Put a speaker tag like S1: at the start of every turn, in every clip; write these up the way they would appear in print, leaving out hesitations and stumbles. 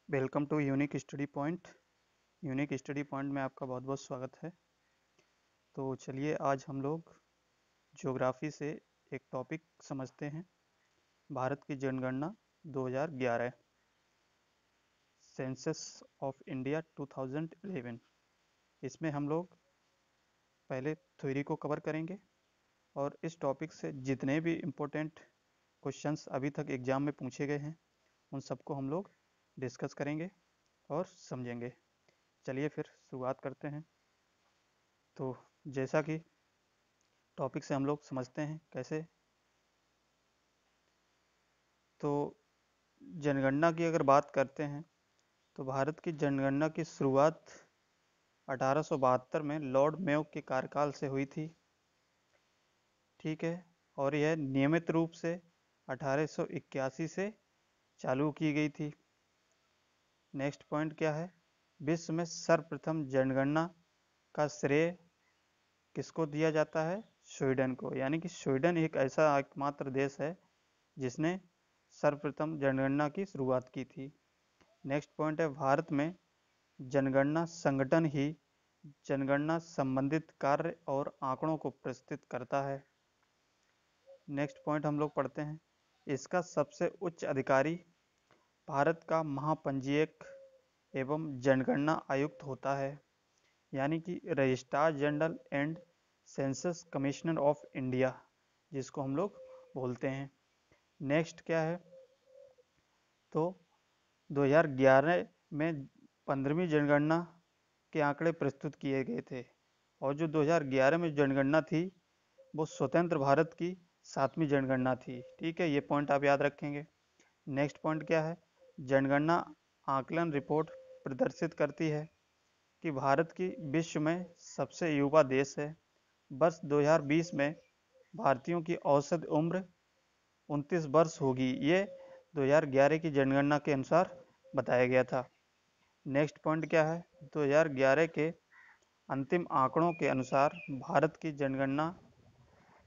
S1: Welcome to unique study point. Unique study point में आपका बहुत बहुत स्वागत है। तो चलिए आज हम लोग ज्योग्राफी से एक टॉपिक समझते हैं। भारत की जनगणना 2011, सेंसस ऑफ इंडिया 2011। इसमें हम लोग पहले थ्योरी को कवर करेंगे और इस टॉपिक से जितने भी इम्पोर्टेंट क्वेश्चंस अभी तक एग्जाम में पूछे गए हैं उन सबको हम लोग डिस्कस करेंगे और समझेंगे। चलिए फिर शुरुआत करते हैं। तो जैसा कि टॉपिक से हम लोग समझते हैं कैसे, तो जनगणना की अगर बात करते हैं तो भारत की जनगणना की शुरुआत 1872 में लॉर्ड मेयो के कार्यकाल से हुई थी। ठीक है, और यह नियमित रूप से 1881 से चालू की गई थी। नेक्स्ट पॉइंट क्या है, विश्व में सर्वप्रथम जनगणना का श्रेय किसको दिया जाता है? स्वीडन को। यानी कि स्वीडन एक ऐसा एकमात्र देश है जिसने सर्वप्रथम जनगणना की शुरुआत की थी। नेक्स्ट पॉइंट है, भारत में जनगणना संगठन ही जनगणना संबंधित कार्य और आंकड़ों को प्रस्तुत करता है। नेक्स्ट पॉइंट हम लोग पढ़ते हैं, इसका सबसे उच्च अधिकारी भारत का महापंजीयक एवं जनगणना आयुक्त होता है, यानी कि registrar general and census commissioner of India जिसको हम लोग बोलते हैं। नेक्स्ट क्या है, तो 2011 में 15वीं जनगणना के आंकड़े प्रस्तुत किए गए थे और जो 2011 में जनगणना थी वो स्वतंत्र भारत की 7वीं जनगणना थी। ठीक है, ये पॉइंट आप याद रखेंगे। नेक्स्ट पॉइंट क्या है, जनगणना आकलन रिपोर्ट प्रदर्शित करती है कि भारत की विश्व में सबसे युवा देश है। वर्ष 2020 में भारतीयों की औसत उम्र 29 वर्ष होगी, ये 2011 की जनगणना के अनुसार बताया गया था। नेक्स्ट पॉइंट क्या है, 2011 के अंतिम आंकड़ों के अनुसार भारत की जनगणना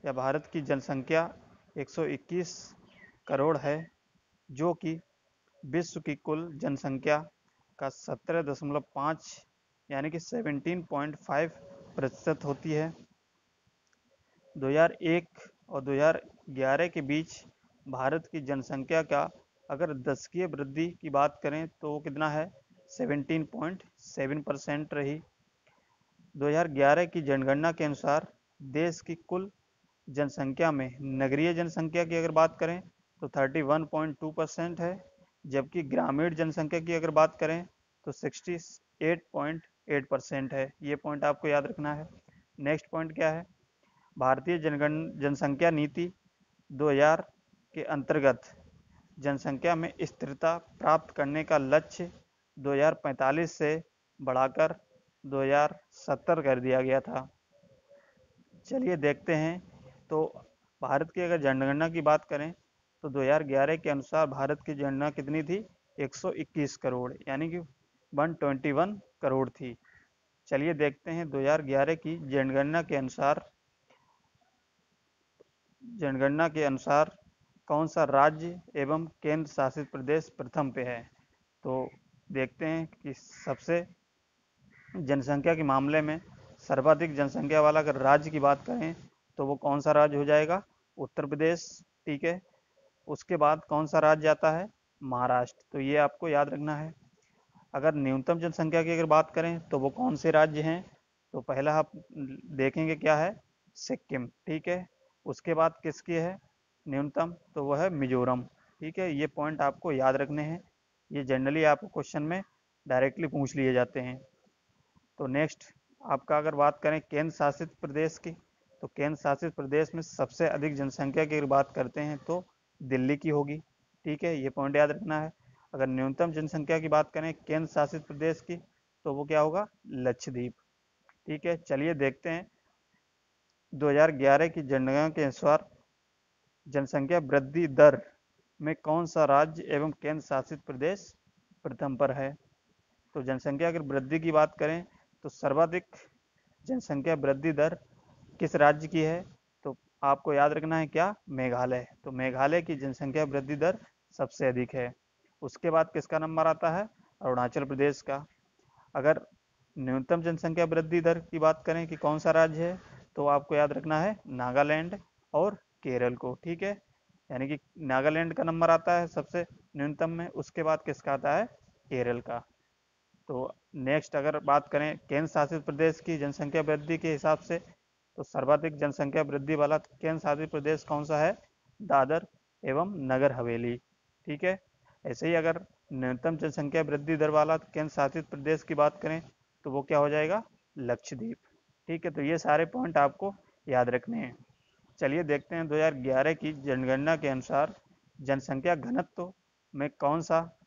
S1: या भारत की जनसंख्या 121 करोड़ है, जो कि विश्व की कुल जनसंख्या का 17.5 यानी कि 17.5% होती है। 2001 और 2011 के बीच भारत की जनसंख्या का अगर दशकीय वृद्धि की बात करें तो वो कितना है, 17.7% रही। 2011 की जनगणना के अनुसार देश की कुल जनसंख्या में नगरीय जनसंख्या की अगर बात करें तो 31.2% है, जबकि ग्रामीण जनसंख्या की अगर बात करें तो 68.8% है। ये पॉइंट आपको याद रखना है। नेक्स्ट पॉइंट क्या है, भारतीय जनसंख्या नीति 2000 के अंतर्गत जनसंख्या में स्थिरता प्राप्त करने का लक्ष्य 2045 से बढ़ाकर 2070 कर दिया गया था। चलिए देखते हैं, तो भारत की अगर जनगणना की बात करें तो 2011 के अनुसार भारत की जनगणना कितनी थी, 121 करोड़ यानी कि 121 करोड़ थी। चलिए देखते हैं 2011 की जनगणना के अनुसार कौन सा राज्य एवं केंद्र शासित प्रदेश प्रथम पे है। तो देखते हैं कि सबसे जनसंख्या के मामले में सर्वाधिक जनसंख्या वाला अगर राज्य की बात करें तो वो कौन सा राज्य हो जाएगा, उत्तर प्रदेश। ठीक है, उसके बाद कौन सा राज्य आता है, महाराष्ट्र। तो ये आपको याद रखना है। अगर न्यूनतम जनसंख्या की अगर बात करें तो वो कौन से राज्य हैं, तो पहला आप देखेंगे क्या है, सिक्किम। ठीक है, उसके बाद किसकी है न्यूनतम, तो वह है मिजोरम। ठीक है, ये पॉइंट आपको याद रखने हैं, ये जनरली आपको क्वेश्चन में डायरेक्टली पूछ लिए जाते हैं। तो नेक्स्ट आपका अगर बात करें केंद्र शासित प्रदेश की, तो केंद्र शासित प्रदेश में सबसे अधिक जनसंख्या की अगर बात करते हैं तो दिल्ली की होगी। ठीक है, ये पॉइंट याद रखना है। अगर न्यूनतम जनसंख्या की बात करें केंद्र शासित प्रदेश की तो वो क्या होगा, लक्षद्वीप। ठीक है, चलिए देखते हैं 2011 की जनगणना के अनुसार जनसंख्या वृद्धि दर में कौन सा राज्य एवं केंद्र शासित प्रदेश प्रथम पर है। तो जनसंख्या अगर वृद्धि की बात करें तो सर्वाधिक जनसंख्या वृद्धि दर किस राज्य की है, तो आपको याद रखना है क्या, मेघालय। तो मेघालय की जनसंख्या वृद्धि दर सबसे अधिक है। उसके बाद किसका नंबर आता है, अरुणाचल प्रदेश का। अगर न्यूनतम जनसंख्या वृद्धि दर की बात करें कि कौन सा राज्य है, तो आपको याद रखना है नागालैंड और केरल को। ठीक है, यानी कि नागालैंड का नंबर आता है सबसे न्यूनतम में, उसके बाद किसका आता है, केरल का। तो नेक्स्ट अगर बात करें केंद्र शासित प्रदेश की जनसंख्या वृद्धि के हिसाब से, तो सर्वाधिक जनसंख्या वृद्धि वाला केंद्र शासित प्रदेश कौन सा है, दादर एवं नगर हवेली। ठीक है, ऐसे ही अगर न्यूनतम जनसंख्या वृद्धि दर वाला केंद्र शासित प्रदेश की बात करें, तो वो क्या हो जाएगा, लक्षद्वीप। ठीक है, तो ये सारे पॉइंट आपको याद रखने हैं। चलिए देखते हैं 2011 की जनगणना के अनुसार जनसंख्या घनत्व में कौन सा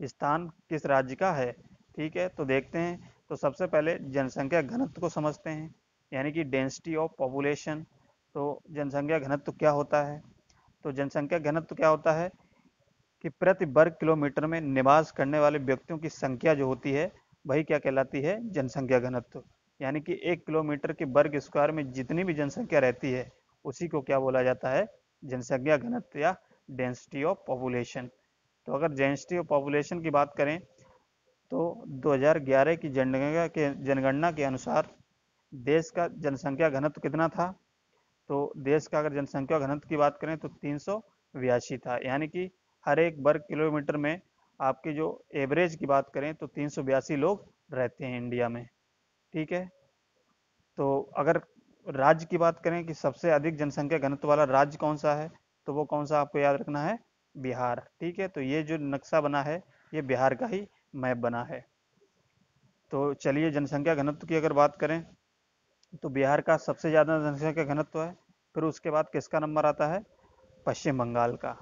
S1: स्थान किस राज्य का है। ठीक है, तो देखते हैं। तो सबसे पहले जनसंख्या घनत्व को समझते हैं, यानी कि डेंसिटी ऑफ पॉपुलेशन। तो जनसंख्या घनत्व क्या होता है, तो जनसंख्या घनत्व क्या होता है कि प्रति वर्ग किलोमीटर में निवास करने वाले व्यक्तियों की संख्या जो होती है, वही क्या कहलाती है, जनसंख्या घनत्व। यानी कि 1 किलोमीटर के वर्ग स्क्वायर में जितनी भी जनसंख्या रहती है, उसी को क्या बोला जाता है, जनसंख्या घनत्व या डेंसिटी ऑफ पॉपुलेशन। तो अगर डेंसिटी ऑफ पॉपुलेशन की बात करें, तो 2011 की जनगणना के अनुसार देश का जनसंख्या घनत्व कितना था, तो देश का अगर जनसंख्या घनत्व की बात करें तो 382 था। यानी कि हर एक वर्ग किलोमीटर में आपकी जो एवरेज की बात करें तो 382 लोग रहते हैं इंडिया में। ठीक है, तो अगर राज्य की बात करें कि सबसे अधिक जनसंख्या घनत्व वाला राज्य कौन सा है, तो वो कौन सा आपको याद रखना है, बिहार। ठीक है, तो ये जो नक्शा बना है, ये बिहार का ही मैप बना है। तो चलिए जनसंख्या घनत्व की अगर बात करें, तो बिहार का सबसे ज़्यादा जनसंख्या घनत्व है। फिर उसके बाद किसका नंबर आता है, पश्चिम बंगाल का।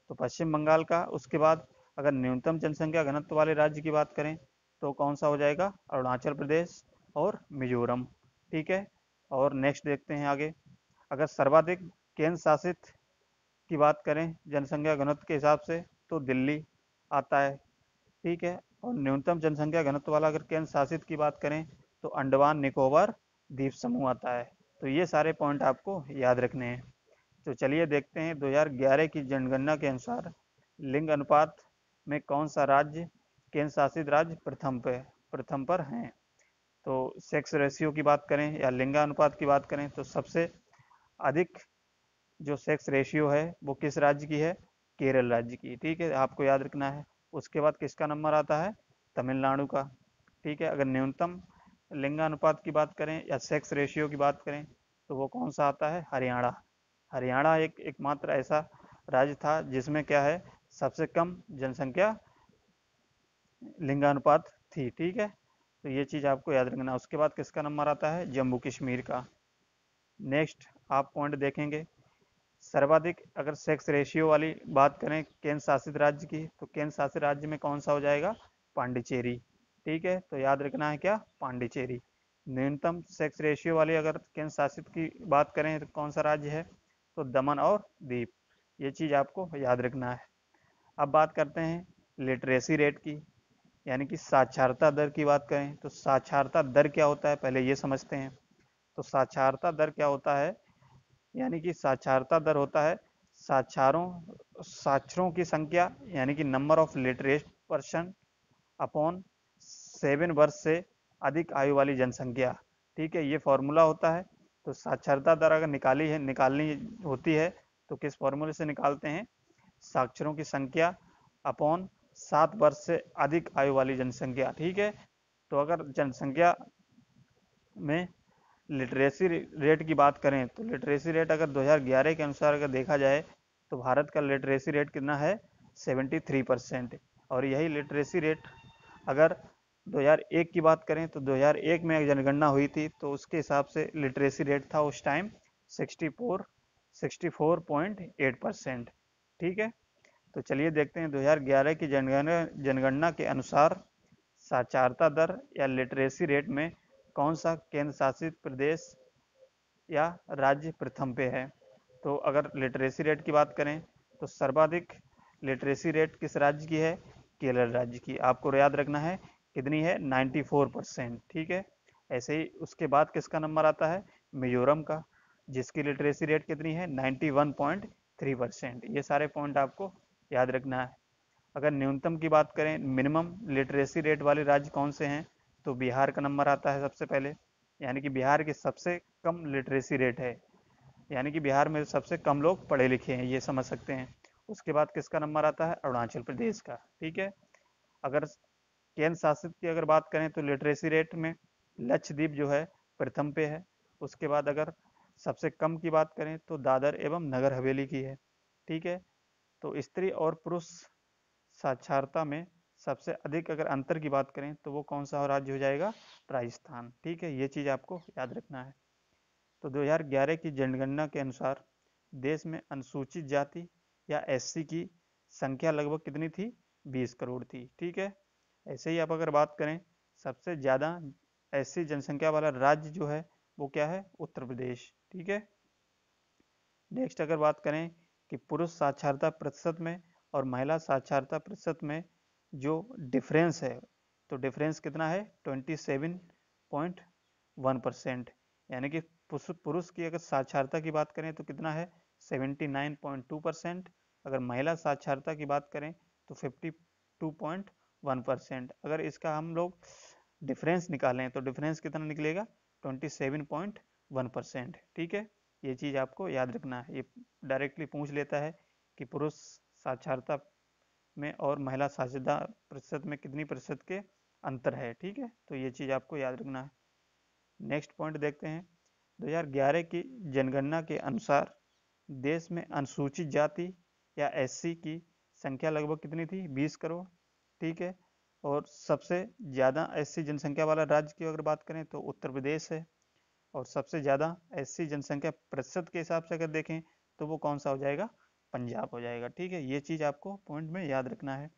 S1: तो पश्चिम बंगाल का, उसके बाद अगर न्यूनतम जनसंख्या घनत्व वाले राज्य की बात करें, तो कौन सा हो जाएगा, अरुणाचल प्रदेश और मिजोरम। ठीक है, और नेक्स्ट देखते हैं आगे। अगर सर्वाधिक केंद्र शासित की बात करें जनसंख्या घनत्व के हिसाब से, तो दिल्ली आता है। ठीक है, और न्यूनतम जनसंख्या घनत्व वाला अगर केंद्र शासित की बात करें, तो अंडमान निकोबार द्वीप समूह आता है। तो ये सारे पॉइंट आपको याद रखने हैं। तो चलिए देखते हैं 2011 की जनगणना के अनुसार लिंग अनुपात में कौन सा राज्य, केंद्र शासित राज्य प्रथम पर हैं। तो सेक्स रेशियो की बात करें या लिंगानुपात की बात करें, तो सबसे अधिक जो सेक्स रेशियो है वो किस राज्य की है, केरल राज्य की। ठीक है, आपको याद रखना है। उसके बाद किसका नंबर आता है, तमिलनाडु का। ठीक है, अगर न्यूनतम लिंगानुपात की बात करें या सेक्स रेशियो की बात करें, तो वो कौन सा आता है, हरियाणा। हरियाणा एकमात्र ऐसा राज्य था जिसमें क्या है, सबसे कम जनसंख्या लिंगानुपात थी। ठीक है, तो ये चीज़ आपको याद रखना। उसके बाद किसका नंबर आता है, जम्मू कश्मीर का। नेक्स्ट आप पॉइंट देखेंगे, सर्वाधिक अगर सेक्स रेशियो वाली बात करें केंद्र शासित राज्य की, तो केंद्र शासित राज्य में कौन सा हो जाएगा, पांडिचेरी। ठीक है, तो याद रखना है क्या, पांडिचेरी। न्यूनतम सेक्स रेशियो वाली अगर केंद्र शासित की बात करें तो कौन सा राज्य है, तो दमन और दीप। ये चीज़ आपको याद रखना है। अब बात करते हैं लिटरेसी रेट की, यानी कि साक्षरता दर की बात करें, तो साक्षरता दर क्या होता है, पहले ये समझते हैं। तो साक्षरता दर क्या होता है, यानी कि साक्षरता दर होता है साक्षरों की संख्या, यानी कि number of literate person upon 7 वर्ष से अधिक आयु वाली जनसंख्या। ठीक है, ये फॉर्मूला होता है। तो साक्षरता दर अगर निकालनी होती है, तो किस फॉर्मूले से निकालते हैं, साक्षरों की संख्या अपॉन 7 वर्ष से अधिक आयु वाली जनसंख्या। ठीक है, तो अगर जनसंख्या में लिटरेसी रेट की बात करें, तो लिटरेसी रेट अगर 2011 के अनुसार अगर देखा जाए, तो भारत का लिटरेसी रेट कितना है, 73%। और यही लिटरेसी रेट अगर 2001 की बात करें, तो 2001 में जनगणना हुई थी, तो उसके हिसाब से लिटरेसी रेट था उस टाइम 64.8%। ठीक है, तो चलिए देखते हैं 2011 की जनगणना के अनुसार साक्षरता दर या लिटरेसी रेट में कौन सा केंद्र शासित प्रदेश या राज्य प्रथम पे है। तो अगर लिटरेसी रेट की बात करें, तो सर्वाधिक लिटरेसी रेट किस राज्य की है, केरल राज्य की। आपको याद रखना है कितनी है, 94%। ठीक है, ऐसे ही उसके बाद किसका नंबर आता है, मिजोरम का, जिसकी लिटरेसी रेट कितनी है, 91.3%। ये सारे पॉइंट आपको याद रखना है। अगर न्यूनतम की बात करें, मिनिमम लिटरेसी रेट वाले राज्य कौन से हैं, तो बिहार का नंबर आता है सबसे पहले, यानी कि बिहार की सबसे कम लिटरेसी रेट है, यानी कि बिहार में सबसे कम लोग पढ़े लिखे हैं, ये समझ सकते हैं। उसके बाद किसका नंबर आता है, अरुणाचल प्रदेश का। ठीक है। अगर केंद्र शासित की अगर बात करें तो लिटरेसी रेट में लक्षद्वीप जो है प्रथम पे है। उसके बाद अगर सबसे कम की बात करें तो दादर एवं नगर हवेली की है। ठीक है। तो स्त्री और पुरुष साक्षरता में सबसे अधिक अगर अंतर की बात करें तो वो कौन सा राज्य हो जाएगा, राजस्थान। ठीक है, ये चीज़ आपको याद रखना है। तो 2011 की जनगणना के अनुसार देश में अनुसूचित जाति या एससी की संख्या लगभग कितनी थी, 20 करोड़ थी। ठीक है। ऐसे ही आप अगर बात करें, सबसे ज़्यादा एससी जनसंख्या वाला राज्य जो है वो क्या है, उत्तर प्रदेश। ठीक है। नेक्स्ट अगर बात करें कि पुरुष साक्षरता प्रतिशत में और महिला साक्षरता प्रतिशत में जो डिफरेंस है, तो डिफरेंस कितना है, 27.1%, यानी कि पुरुष की अगर साक्षरता की बात करें तो कितना है, 79.2%। अगर महिला साक्षरता की बात करें तो 52.1%। अगर इसका हम लोग डिफरेंस निकालें तो डिफरेंस कितना निकलेगा, 27.1%। ठीक है। ये चीज़ आपको याद रखना है, ये डायरेक्टली पूछ लेता है कि पुरुष साक्षरता में और महिला साक्षरता प्रतिशत में कितनी प्रतिशत के अंतर है। ठीक है, तो ये चीज़ आपको याद रखना है। नेक्स्ट पॉइंट देखते हैं। 2011 की जनगणना के अनुसार देश में अनुसूचित जाति या एससी की संख्या लगभग कितनी थी, 20 करोड़। ठीक है। और सबसे ज़्यादा एससी जनसंख्या वाला राज्य की अगर बात करें तो उत्तर प्रदेश है। और सबसे ज़्यादा एससी जनसंख्या प्रतिशत के हिसाब से अगर देखें तो वो कौन सा हो जाएगा, पंजाब हो जाएगा। ठीक है, ये चीज़ आपको पॉइंट में याद रखना है।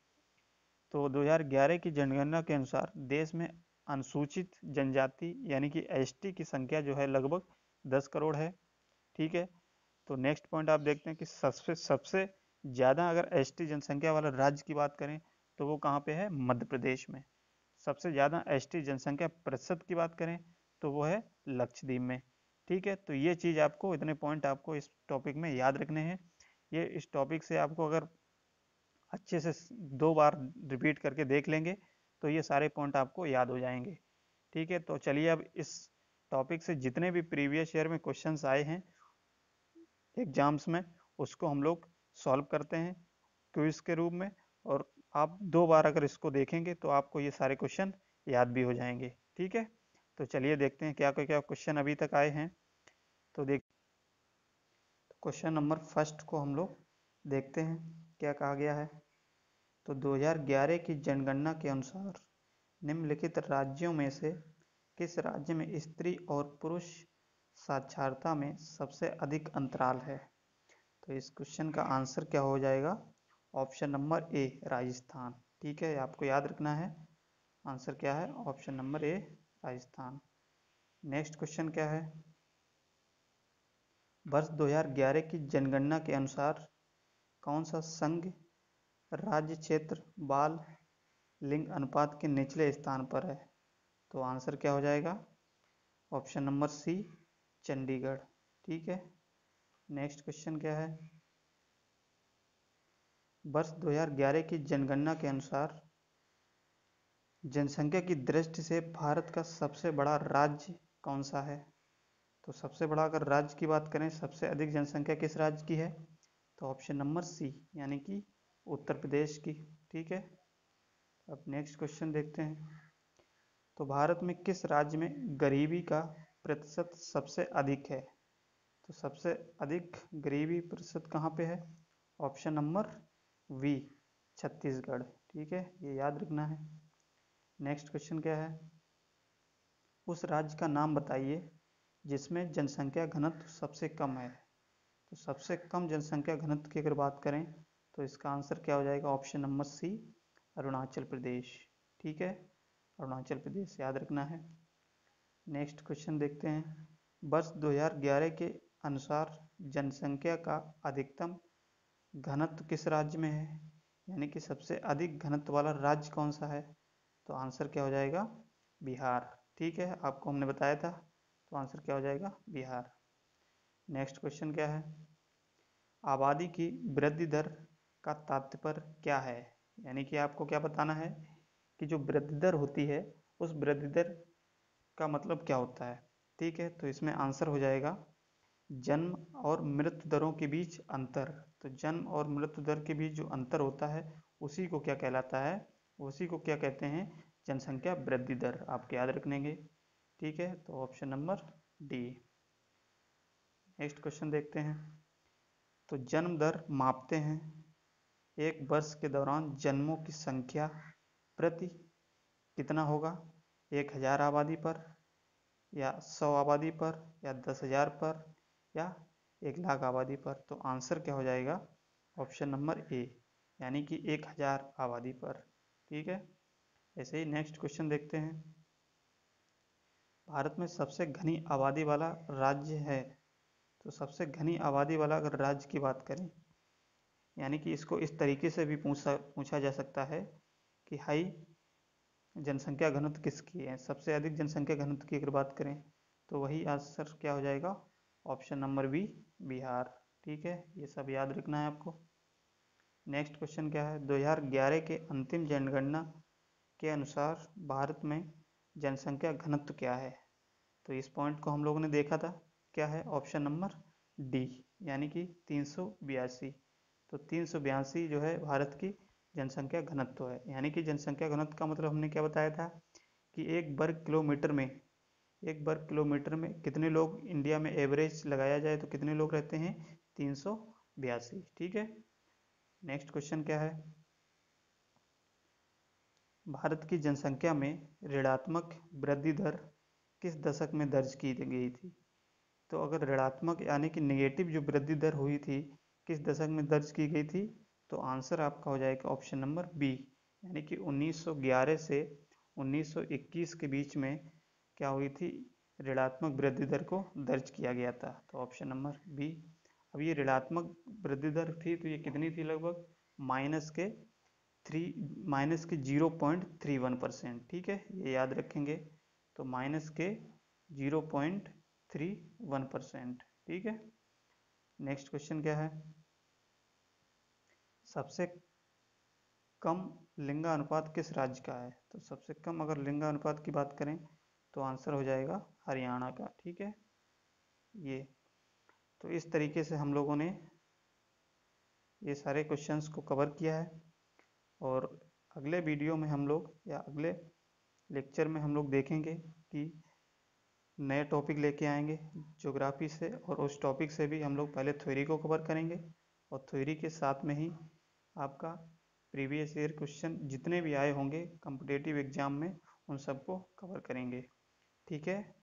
S1: तो 2011 की जनगणना के अनुसार देश में अनुसूचित जनजाति यानी कि एसटी की संख्या जो है लगभग 10 करोड़ है। ठीक है। तो नेक्स्ट पॉइंट आप देखते हैं कि सबसे सबसे ज़्यादा अगर एसटी जनसंख्या वाला राज्य की बात करें तो वो कहाँ पे है, मध्य प्रदेश में। सबसे ज़्यादा एसटी जनसंख्या प्रतिशत की बात करें तो वो है लक्षद्वीप में। ठीक है। तो ये चीज़ आपको, इतने पॉइंट आपको इस टॉपिक में याद रखने हैं। ये इस टॉपिक से आपको अगर अच्छे से 2 बार रिपीट करके देख लेंगे तो ये सारे पॉइंट आपको याद हो जाएंगे। ठीक है। तो चलिए अब इस टॉपिक से जितने भी प्रीवियस ईयर में क्वेश्चंस आए हैं एग्जाम्स में, उसको हम लोग सॉल्व करते हैं क्विज के रूप में। और आप 2 बार अगर इसको देखेंगे तो आपको ये सारे क्वेश्चन याद भी हो जाएंगे। ठीक है। तो चलिए देखते हैं क्या क्या क्वेश्चन अभी तक आए हैं। तो देख, क्वेश्चन नंबर फर्स्ट को हम लोग देखते हैं क्या कहा गया है। तो 2011 की जनगणना के अनुसार निम्नलिखित राज्यों में से किस राज्य में स्त्री और पुरुष साक्षरता में सबसे अधिक अंतराल है। तो इस क्वेश्चन का आंसर क्या हो जाएगा, ऑप्शन नंबर ए, राजस्थान। ठीक है, आपको याद रखना है आंसर क्या है, option number A, Rajasthan. Next question क्या है, वर्ष 2011 की जनगणना के अनुसार कौन सा संघ राज्य क्षेत्र बाल लिंग अनुपात के निचले स्थान पर है। तो आंसर क्या हो जाएगा, ऑप्शन नंबर सी, चंडीगढ़। ठीक है। नेक्स्ट क्वेश्चन क्या है, वर्ष 2011 की जनगणना के अनुसार जनसंख्या की दृष्टि से भारत का सबसे बड़ा राज्य कौन सा है। तो सबसे बड़ा अगर राज्य की बात करें, सबसे अधिक जनसंख्या किस राज्य की है, तो ऑप्शन नंबर सी, यानी कि उत्तर प्रदेश की। ठीक है। अब नेक्स्ट क्वेश्चन देखते हैं। तो भारत में किस राज्य में गरीबी का प्रतिशत सबसे अधिक है। तो सबसे अधिक गरीबी प्रतिशत कहाँ पे है, ऑप्शन नंबर वी, छत्तीसगढ़। ठीक है, ये याद रखना है। नेक्स्ट क्वेश्चन क्या है, उस राज्य का नाम बताइए जिसमें जनसंख्या घनत्व सबसे कम है। तो सबसे कम जनसंख्या घनत्व की अगर बात करें तो इसका आंसर क्या हो जाएगा, option number C, Arunachal Pradesh. ठीक है, अरुणाचल प्रदेश याद रखना है। नेक्स्ट क्वेश्चन देखते हैं, वर्ष 2011 के अनुसार जनसंख्या का अधिकतम घनत्व किस राज्य में है, यानी कि सबसे अधिक घनत्व वाला राज्य कौन सा है। तो आंसर क्या हो जाएगा, बिहार। ठीक है, आपको हमने बताया था, तो आंसर क्या हो जाएगा, बिहार। नेक्स्ट क्वेश्चन क्या है, आबादी की वृद्धि दर का तात्पर्य क्या है। यानी कि आपको क्या बताना है कि जो वृद्धि दर होती है उस वृद्धि दर का मतलब क्या होता है। ठीक है, तो इसमें आंसर हो जाएगा जन्म और मृत्यु दरों के बीच अंतर। तो जन्म और मृत्यु दर के बीच जो अंतर होता है उसी को क्या कहलाता है, उसी को क्या कहते हैं, जनसंख्या वृद्धि दर। आप याद रखेंगे। ठीक है, तो option number D. Next question देखते हैं। तो जन्म दर मापते हैं एक वर्ष के दौरान जन्मों की संख्या प्रति कितना होगा, 1000 आबादी पर, या 100 आबादी पर, या 10,000 पर, या 1,00,000 आबादी पर। तो आंसर क्या हो जाएगा, ऑप्शन नंबर ए, यानी कि 1000 आबादी पर। ठीक है, ऐसे ही नेक्स्ट क्वेश्चन देखते हैं। भारत में सबसे घनी आबादी वाला राज्य है। तो सबसे घनी आबादी वाला अगर राज्य की बात करें, यानी कि इसको इस तरीके से भी पूछा जा सकता है कि हाई जनसंख्या घनत्व किसकी है। सबसे अधिक जनसंख्या घनत्व की अगर बात करें तो वही आंसर क्या हो जाएगा, ऑप्शन नंबर बी, बिहार। ठीक है, ये सब याद रखना है आपको। नेक्स्ट क्वेश्चन क्या है, 2011 के अंतिम जनगणना के अनुसार भारत में जनसंख्या घनत्व क्या है। तो इस पॉइंट को हम लोगों ने देखा था, क्या है, ऑप्शन नंबर डी, यानी कि 382। तो 382 जो है भारत की जनसंख्या घनत्व है। यानी कि जनसंख्या घनत्व का मतलब हमने क्या बताया था कि एक वर्ग किलोमीटर में कितने लोग इंडिया में एवरेज लगाया जाए तो कितने लोग रहते हैं, 382। ठीक है, नेक्स्ट क्वेश्चन क्या है, भारत की जनसंख्या में ऋणात्मक वृद्धि दर किस दशक में दर्ज की गई थी। तो अगर ऋणात्मक यानी कि नेगेटिव जो वृद्धि दर हुई थी किस दशक में दर्ज की गई थी, तो आंसर आपका हो जाएगा ऑप्शन नंबर बी, यानी कि 1911 से 1921 के बीच में क्या हुई थी, ऋणात्मक वृद्धि दर को दर्ज किया गया था। तो ऑप्शन नंबर बी। अब ये ऋणात्मक वृद्धि दर थी तो ये कितनी थी, लगभग माइनस के 0.31%। ठीक है, ये याद रखेंगे। तो माइनस के 0.31%। ठीक है, नेक्स्ट क्वेश्चन क्या है, सबसे कम लिंगानुपात किस राज्य का है। तो सबसे कम अगर लिंगानुपात की बात करें तो आंसर हो जाएगा हरियाणा का। ठीक है, ये तो इस तरीके से हम लोगों ने ये सारे क्वेश्चंस को कवर किया है। और अगले वीडियो में हम लोग या अगले लेक्चर में हम लोग देखेंगे कि नए टॉपिक लेके आएंगे ज्योग्राफी से, और उस टॉपिक से भी हम लोग पहले थ्योरी को कवर करेंगे और थ्योरी के साथ में ही आपका प्रीवियस ईयर क्वेश्चन जितने भी आए होंगे कॉम्पिटिटिव एग्जाम में उन सबको कवर करेंगे। ठीक है।